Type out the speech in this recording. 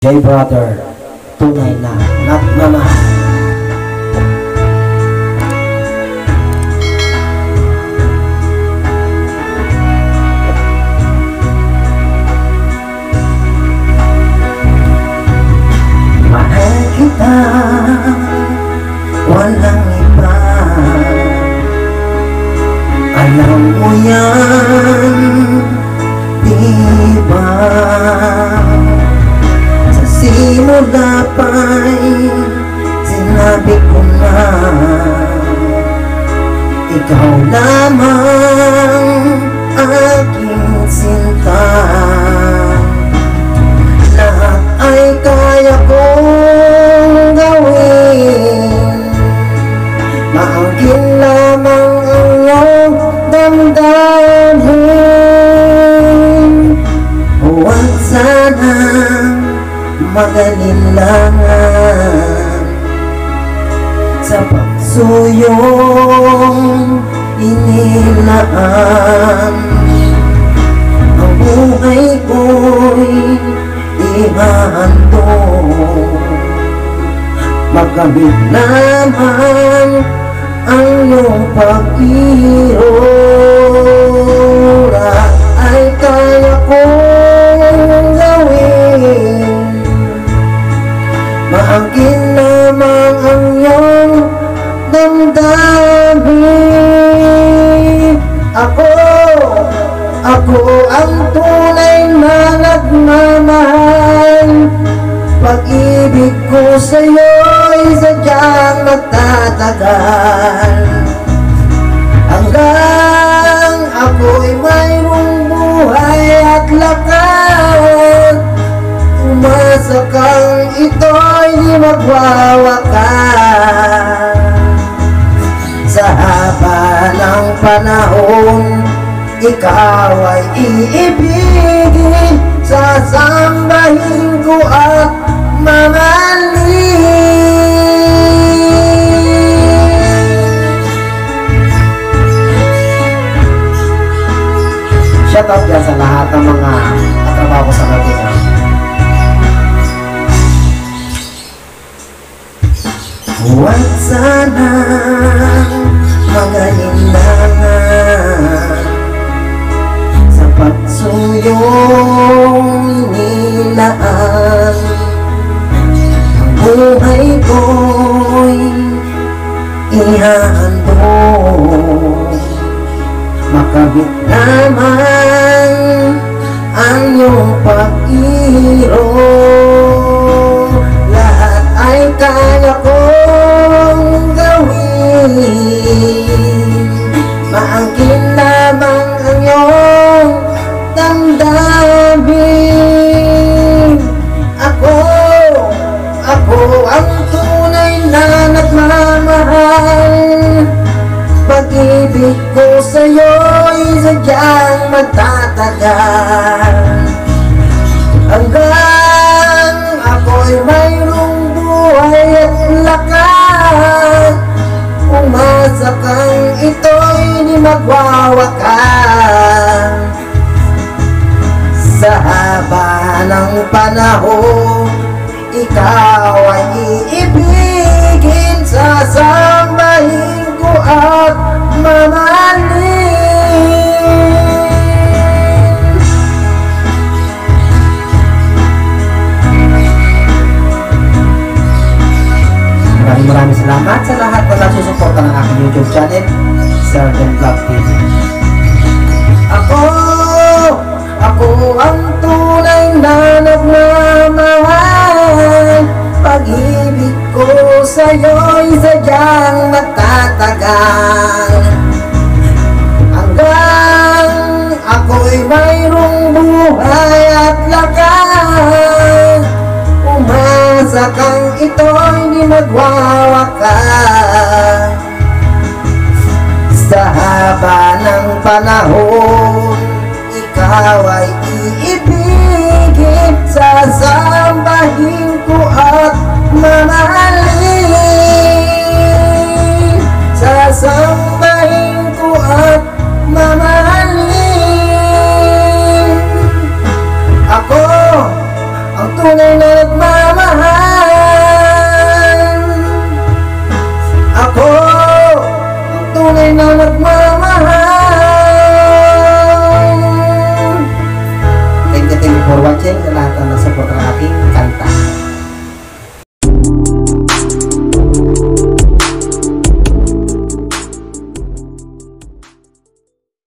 J Brother, tunay na nagmamahal. Mahal kita, walang iba. Alam mo yan, diba? Sa simula pa'y sinabi ko na ikaw lamang aking sinta. Lahat ay kaya kong gawin, maangkin lamang ang iyong damdamin. Huwag sanang mag-alilangan sa pagsuyong inilaan. Ang buhay ko'y ihahandog, makamit naman ang iyong pag-ibig. Ay kaya kong gawin, maangkin lamang ang iyong damdamin. Ako ang tunay na nagmamahal. Pag-ibig ko sa'yo'y sadyang magtatagal, hanggang ako'y mayroong buhay at lakas. Umasa kang ito'y di magwawakas. Sa haba ng panahon, ikaw ay iibigin, sasambahin ko at mamahalin. Shout out dyan sa lahat ng mga katrabaho sa Laguna. Huwag sanang mag-alilangan sa pagsuyong inilaan. Ang buhay ko'y ihahandog, makamit naman ang iyong pag-ibig. Lahat ay kaya kong gawin, maangkin lamang ang iyong damdamin. Ako ang tunay na nagmamahal. Pag-ibig ko sa'yo'y sadyang magtatagal, hanggang ako'y mayroong buhay at lakas. Umasa kang ito'y di magwawakas. Sa haba ng panahon, ikaw ay iibigin, sasambahin ko at mamahalin. Maraming salamat sa lahat na nagsusuporta ng aking YouTube channel, Sergeant Vlog TV. Ako ang tunay na nagmamahal. Pag-ibig ko sa'yo'y sadyang magtatagal, hanggang ako'y mayroong buhay at lakas. Umasa kang ito'y di magwawakas. Sa haba ng panahon, ikaw ay iibigin, sasambahin ko at mamahalin. Sasambahin ko at mamahalin. Ako ang tunay na tunay na nagmamahal. Thank you for watching sa lahat ng nasuporta.